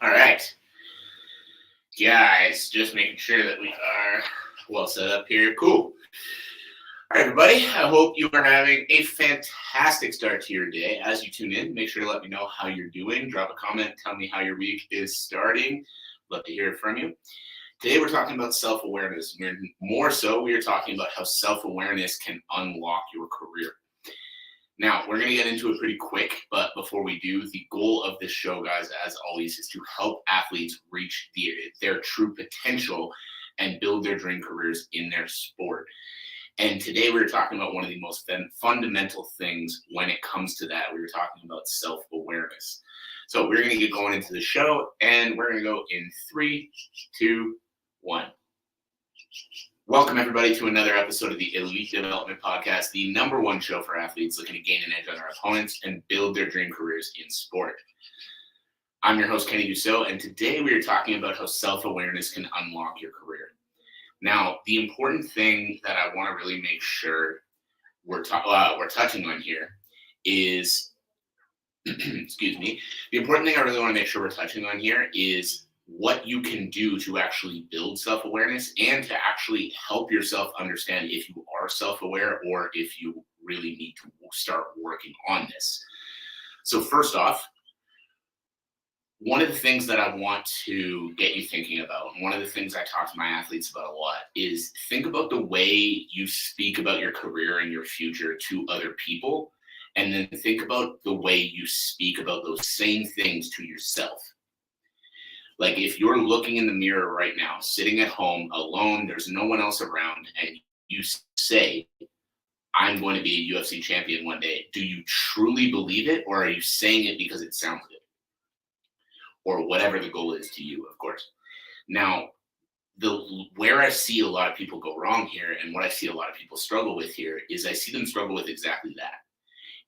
All right, guys, just making sure that we are well set up here. Cool. All right, everybody, I hope you are having a fantastic start to your day. As you tune in, make sure to let me know how you're doing. Drop a comment, tell me how your week is starting. Love to hear it from you. Today, we're talking about self-awareness. More so, we are talking about how self-awareness can unlock your career. Now, we're going to get into it pretty quick, but before we do, the goal of this show, guys, as always, is to help athletes reach their true potential and build their dream careers in their sport. And today we're talking about one of the most fundamental things when it comes to that. We were talking about self-awareness. So we're going to get going into the show, and we're going to go in 3, 2, 1. Welcome, everybody, to another episode of the Elite Development Podcast, the #1 show for athletes looking to gain an edge on their opponents and build their dream careers in sport. I'm your host, Kenny Dusseault, and today we are talking about how self-awareness can unlock your career. Now, the important thing that I want to really make sure we're touching on here is, excuse me, the important thing I really want to make sure we're touching on here is what you can do to actually build self-awareness and to actually help yourself understand if you are self-aware or if you really need to start working on this. So first off, one of the things that I want to get you thinking about, and one of the things I talk to my athletes about a lot, is think about the way you speak about your career and your future to other people, and then think about the way you speak about those same things to yourself. Like if you're looking in the mirror right now, sitting at home alone, there's no one else around, and you say, I'm going to be a UFC champion one day, do you truly believe it, or are you saying it because it sounds good? Or whatever the goal is to you, of course. Now, where I see a lot of people go wrong here, and what I see a lot of people struggle with here, is I see them struggle with exactly that.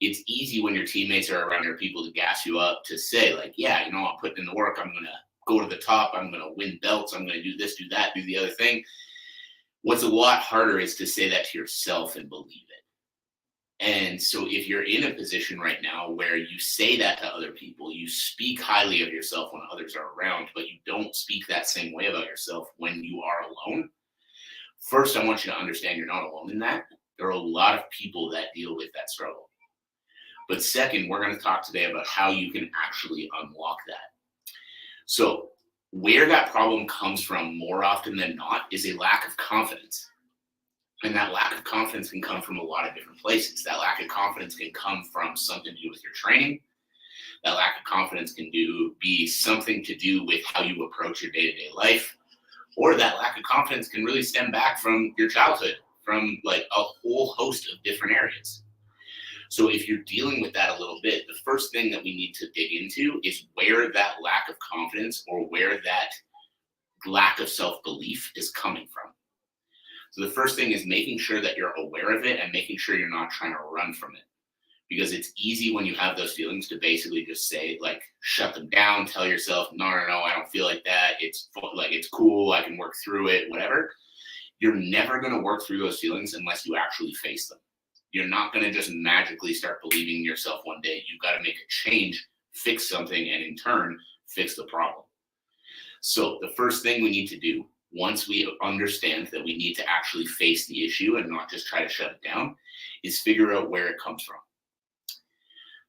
It's easy when your teammates are around your people to gas you up, to say like, yeah, you know, I'm putting in the work, I'm going to go to the top, I'm going to win belts, I'm going to do this, do that, do the other thing. What's a lot harder is to say that to yourself and believe it. And so if you're in a position right now where you say that to other people, you speak highly of yourself when others are around, but you don't speak that same way about yourself when you are alone, first, I want you to understand you're not alone in that. There are a lot of people that deal with that struggle. But second, we're going to talk today about how you can actually unlock that. So where that problem comes from more often than not is a lack of confidence. And that lack of confidence can come from a lot of different places. That lack of confidence can come from something to do with your training. That lack of confidence can be something to do with how you approach your day-to-day life. Or that lack of confidence can really stem back from your childhood, from like a whole host of different areas. So if you're dealing with that a little bit, the first thing that we need to dig into is where that lack of confidence or where that lack of self-belief is coming from. So the first thing is making sure that you're aware of it and making sure you're not trying to run from it. Because it's easy when you have those feelings to basically just say, like, shut them down, tell yourself, no, I don't feel like that. It's cool, I can work through it, whatever. You're never going to work through those feelings unless you actually face them. You're not going to just magically start believing in yourself one day. You've got to make a change, fix something, and in turn, fix the problem. So the first thing we need to do, once we understand that we need to actually face the issue and not just try to shut it down, is figure out where it comes from.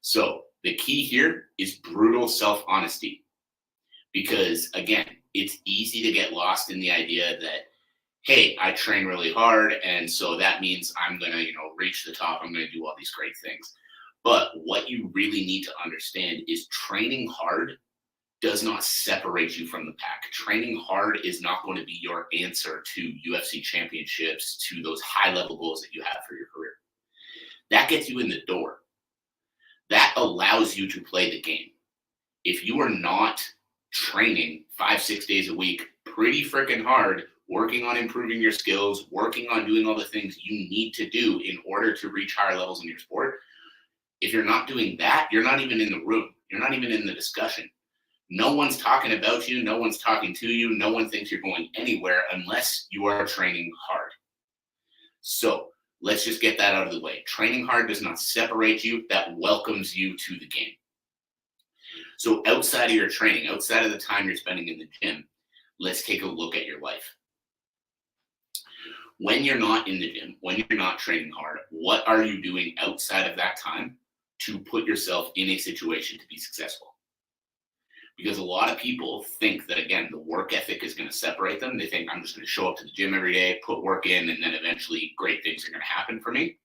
So the key here is brutal self-honesty. Because again, it's easy to get lost in the idea that, hey, I train really hard, and so that means I'm going to, reach the top. I'm going to do all these great things. But what you really need to understand is training hard does not separate you from the pack. Training hard is not going to be your answer to UFC championships, to those high-level goals that you have for your career. That gets you in the door. That allows you to play the game. If you are not training 5-6 days a week pretty freaking hard, working on improving your skills, working on doing all the things you need to do in order to reach higher levels in your sport, if you're not doing that, you're not even in the room. You're not even in the discussion. No one's talking about you. No one's talking to you. No one thinks you're going anywhere unless you are training hard. So Let's just get that out of the way. Training hard does not separate you, that welcomes you to the game. So outside of your training, outside of the time you're spending in the gym, let's take a look at your life. When you're not in the gym, when you're not training hard, what are you doing outside of that time to put yourself in a situation to be successful? Because a lot of people think that, again, the work ethic is going to separate them. They think, I'm just going to show up to the gym every day, put work in, and then eventually great things are going to happen for me.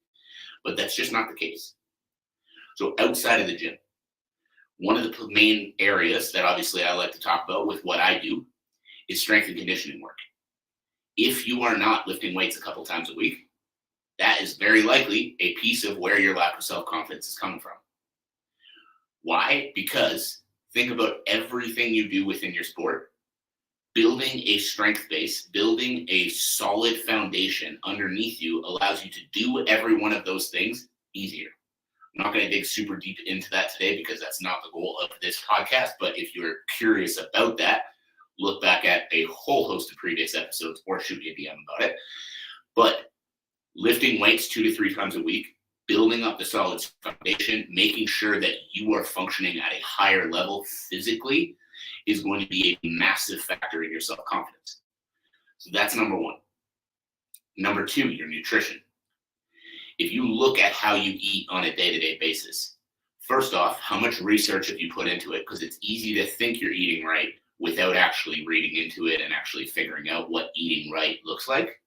But that's just not the case. So outside of the gym, one of the main areas that obviously I like to talk about with what I do is strength and conditioning work. If you are not lifting weights a couple times a week, that is very likely a piece of where your lack of self-confidence is coming from. Why? Because think about everything you do within your sport. Building a strength base, building a solid foundation underneath you allows you to do every one of those things easier. I'm not going to dig super deep into that today because that's not the goal of this podcast. But if you're curious about that, look back at a whole host of previous episodes or shoot me a DM about it. But lifting weights 2 to 3 times a week, building up the solid foundation, making sure that you are functioning at a higher level physically is going to be a massive factor in your self-confidence. So that's number one. Number 2, your nutrition. If you look at how you eat on a day-to-day basis, first off, how much research have you put into it? Because it's easy to think you're eating right without actually reading into it and actually figuring out what eating right looks like.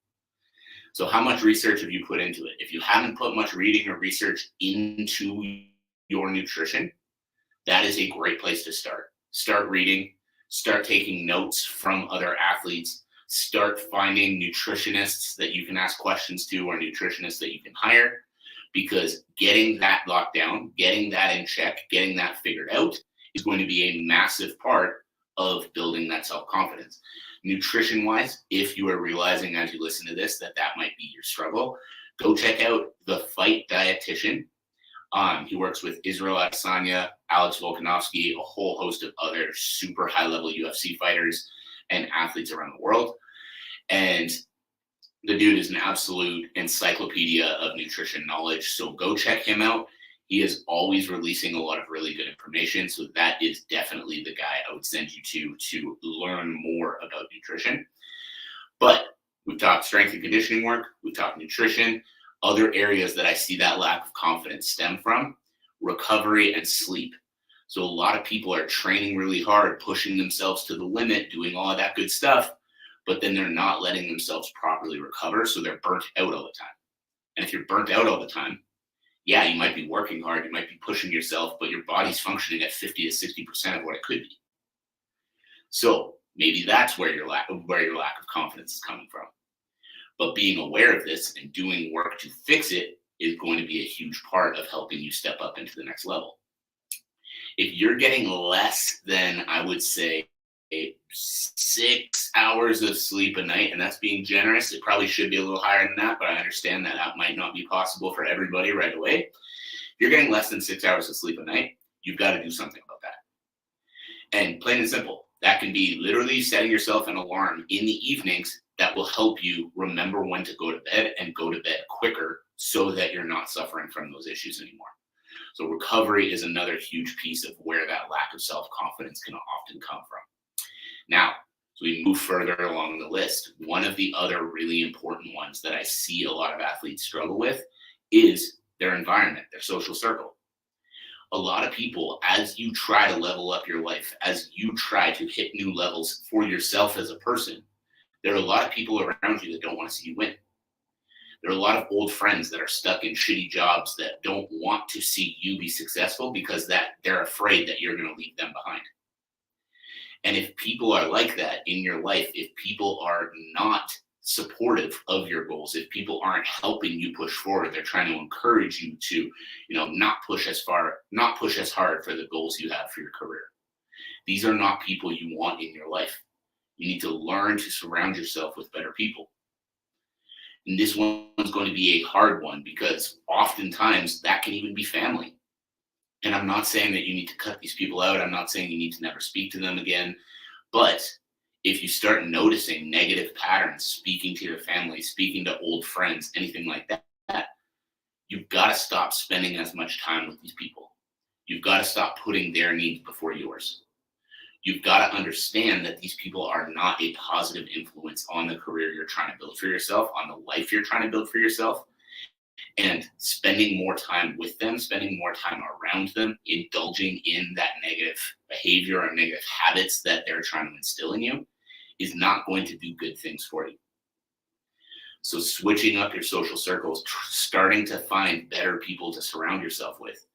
So how much research have you put into it? If you haven't put much reading or research into your nutrition, that is a great place to start. Start reading, start taking notes from other athletes, start finding nutritionists that you can ask questions to or nutritionists that you can hire, because getting that locked down, getting that in check, getting that figured out is going to be a massive part of building that self-confidence. Nutrition-wise, if you are realizing as you listen to this that might be your struggle, go check out The Fight Dietitian. He works with Israel Adesanya, Alex Volkanovski, a whole host of other super high-level UFC fighters and athletes around the world. And the dude is an absolute encyclopedia of nutrition knowledge. So go check him out. He is always releasing a lot of really good information. So that is definitely the guy I would send you to learn more about nutrition. But we've talked strength and conditioning work. We've talked nutrition. Other areas that I see that lack of confidence stem from: recovery and sleep. So a lot of people are training really hard, pushing themselves to the limit, doing all of that good stuff, but then they're not letting themselves properly recover. So they're burnt out all the time. And if you're burnt out all the time, yeah, you might be working hard, you might be pushing yourself, but your body's functioning at 50 to 60% of what it could be. So maybe that's where your lack of confidence is coming from. But being aware of this and doing work to fix it is going to be a huge part of helping you step up into the next level. If you're getting less than, I would say, 6 hours of sleep a night, and that's being generous, it probably should be a little higher than that, but I understand that that might not be possible for everybody right away. If you're getting less than 6 hours of sleep a night, you've got to do something about that. And plain and simple, that can be literally setting yourself an alarm in the evenings that will help you remember when to go to bed and go to bed quicker so that you're not suffering from those issues anymore. So recovery is another huge piece of where that lack of self-confidence can often come from. Now, as we move further along the list, one of the other really important ones that I see a lot of athletes struggle with is their environment, their social circle. A lot of people, as you try to level up your life, as you try to hit new levels for yourself as a person, there are a lot of people around you that don't want to see you win. There are a lot of old friends that are stuck in shitty jobs that don't want to see you be successful because they're afraid that you're going to leave them behind. And if people are like that in your life, if people are not supportive of your goals, if people aren't helping you push forward, they're trying to encourage you to, not push as hard for the goals you have for your career. These are not people you want in your life. You need to learn to surround yourself with better people. And this one's going to be a hard one because oftentimes that can even be family. And I'm not saying that you need to cut these people out. I'm not saying you need to never speak to them again. But if you start noticing negative patterns, speaking to your family, speaking to old friends, anything like that, You've got to stop spending as much time with these people. You've got to stop putting their needs before yours. You've got to understand that these people are not a positive influence on the career you're trying to build for yourself, on the life you're trying to build for yourself. And spending more time with them, spending more time around them, indulging in that negative behavior or negative habits that they're trying to instill in you is not going to do good things for you. So switching up your social circles, starting to find better people to surround yourself with.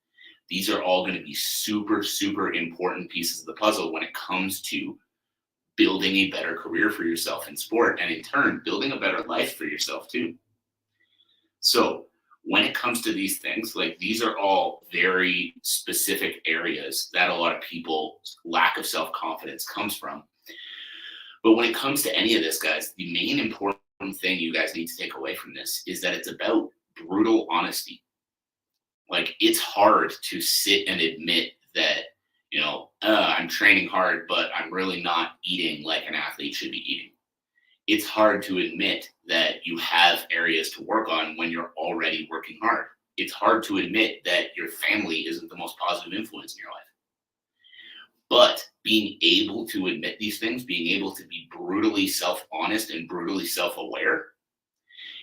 These are all going to be super, super important pieces of the puzzle when it comes to building a better career for yourself in sport, and in turn, building a better life for yourself too. So when it comes to these things, like, these are all very specific areas that a lot of people's lack of self-confidence comes from. But when it comes to any of this, guys, the main important thing you guys need to take away from this is that it's about brutal honesty. Like, it's hard to sit and admit that, I'm training hard, but I'm really not eating like an athlete should be eating. It's hard to admit that you have areas to work on when you're already working hard. It's hard to admit that your family isn't the most positive influence in your life. But being able to admit these things, being able to be brutally self-honest and brutally self-aware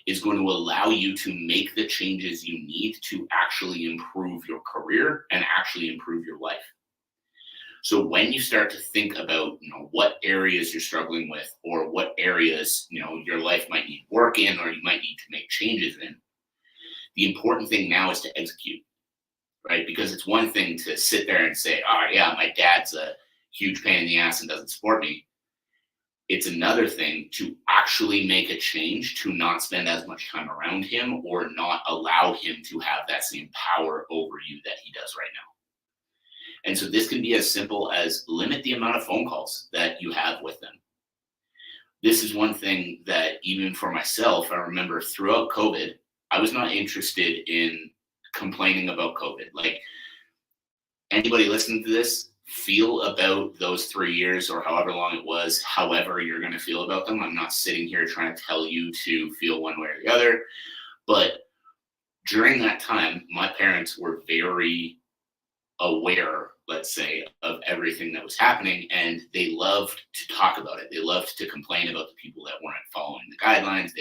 is going to allow you to make the changes you need to actually improve your career and actually improve your life. So when you start to think about, what areas you're struggling with, or what areas, your life might need work in, or you might need to make changes in, the important thing now is to execute, right? Because it's one thing to sit there and say, oh yeah, my dad's a huge pain in the ass and doesn't support me. It's another thing to actually make a change, to not spend as much time around him or not allow him to have that same power over you that he does right now. And so this can be as simple as limit the amount of phone calls that you have with them. This is one thing that even for myself, I remember throughout COVID, I was not interested in complaining about COVID. Like, anybody listening to this, feel about those 3 years or however long it was, however you're going to feel about them. I'm not sitting here trying to tell you to feel one way or the other. But during that time, my parents were very aware, let's say, of everything that was happening, and they loved to talk about it. They loved to complain about the people that weren't following the guidelines.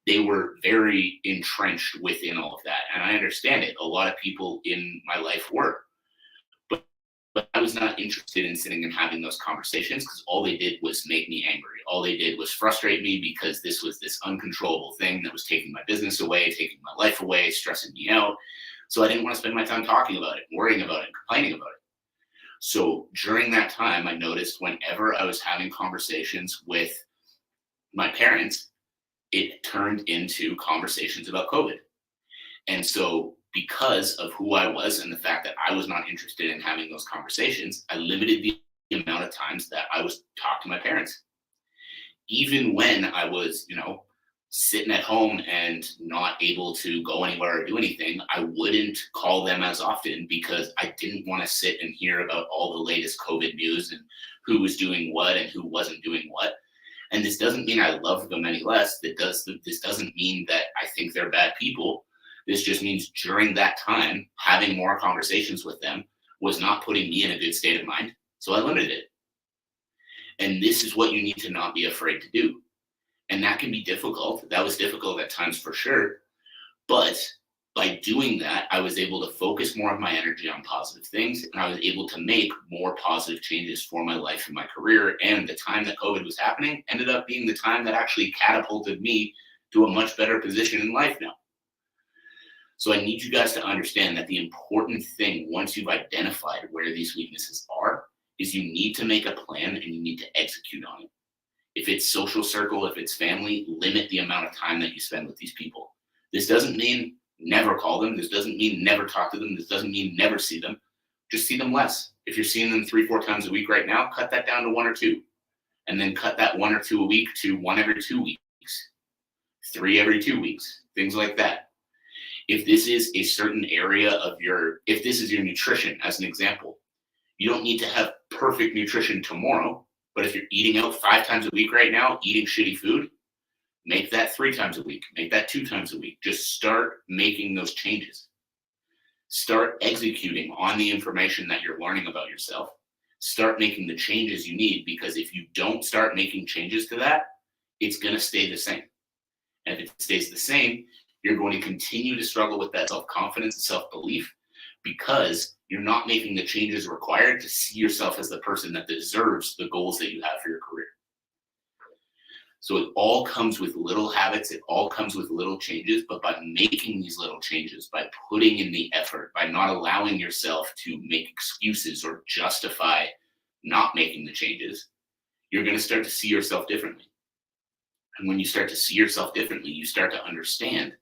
They were very entrenched within all of that. And I understand it. A lot of people in my life were. But I was not interested in sitting and having those conversations, because all they did was make me angry. All they did was frustrate me, because this was this uncontrollable thing that was taking my business away, taking my life away, stressing me out. So I didn't want to spend my time talking about it, worrying about it, complaining about it. So during that time, I noticed whenever I was having conversations with my parents, it turned into conversations about COVID. And so because of who I was and the fact that I was not interested in having those conversations, I limited the amount of times that I was talking to my parents. Even when I was, sitting at home and not able to go anywhere or do anything, I wouldn't call them as often, because I didn't want to sit and hear about all the latest COVID news and who was doing what and who wasn't doing what. And this doesn't mean I love them any less. This doesn't mean that I think they're bad people. This just means during that time, having more conversations with them was not putting me in a good state of mind. So I limited it. And this is what you need to not be afraid to do. And that can be difficult. That was difficult at times for sure. But by doing that, I was able to focus more of my energy on positive things, and I was able to make more positive changes for my life and my career. And the time that COVID was happening ended up being the time that actually catapulted me to a much better position in life now. So I need you guys to understand that the important thing, once you've identified where these weaknesses are, is you need to make a plan and you need to execute on it. If it's social circle, if it's family, limit the amount of time that you spend with these people. This doesn't mean never call them. This doesn't mean never talk to them. This doesn't mean never see them. Just see them less. If you're seeing them 3-4 times a week right now, cut that down to 1 or 2. And then cut that 1 or 2 a week to 1 every 2 weeks, 3 every 2 weeks, things like that. If this is a certain area of if this is your nutrition, as an example, you don't need to have perfect nutrition tomorrow, but if you're eating out 5 times a week right now, eating shitty food, Make that 3 times a week. Make that 2 times a week. Just start making those changes. Start executing on the information that you're learning about yourself. Start making the changes you need, because if you don't start making changes to that, it's going to stay the same. And if it stays the same, you're going to continue to struggle with that self-confidence and self-belief, because you're not making the changes required to see yourself as the person that deserves the goals that you have for your career. So it all comes with little habits. It all comes with little changes. But by making these little changes, by putting in the effort, by not allowing yourself to make excuses or justify not making the changes, you're going to start to see yourself differently. And when you start to see yourself differently, you start to understand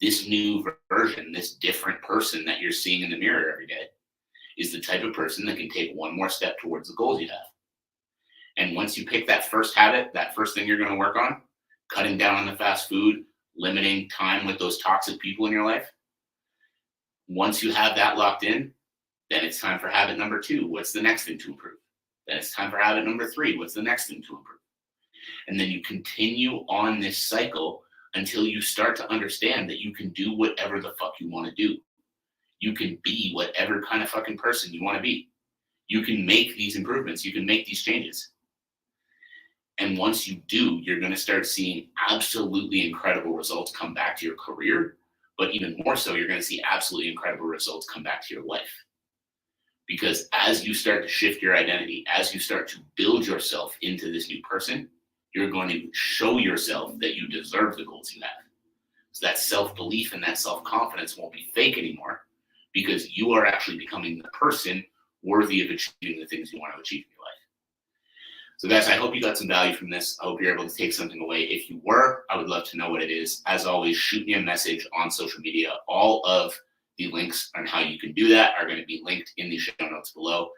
this new version, this different person that you're seeing in the mirror every day is the type of person that can take one more step towards the goals you have. And once you pick that first habit, that first thing you're going to work on, cutting down on the fast food, limiting time with those toxic people in your life, once you have that locked in, then it's time for habit number 2. What's the next thing to improve? Then it's time for habit number 3. What's the next thing to improve? And then you continue on this cycle until you start to understand that you can do whatever the fuck you want to do. You can be whatever kind of fucking person you want to be. You can make these improvements. You can make these changes. And once you do, you're going to start seeing absolutely incredible results come back to your career. But even more so, you're going to see absolutely incredible results come back to your life. Because as you start to shift your identity, as you start to build yourself into this new person, you're going to show yourself that you deserve the goals you have. So that self-belief and that self-confidence won't be fake anymore, because you are actually becoming the person worthy of achieving the things you want to achieve in your life. So guys, I hope you got some value from this. I hope you're able to take something away. If you were, I would love to know what it is. As always, shoot me a message on social media. All of the links on how you can do that are going to be linked in the show notes below.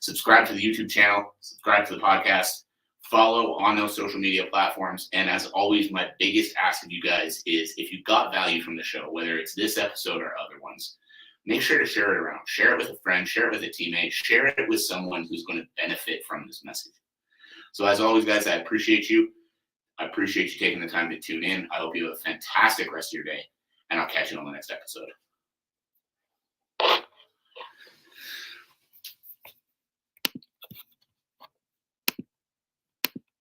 Subscribe to the YouTube channel, subscribe to the podcast, follow on those social media platforms. And as always, my biggest ask of you guys is, if you got value from the show, whether it's this episode or other ones, make sure to share it around. Share it with a friend, share it with a teammate, share it with someone who's going to benefit from this message. So as always, guys, I appreciate you. I appreciate you taking the time to tune in. I hope you have a fantastic rest of your day, and I'll catch you on the next episode.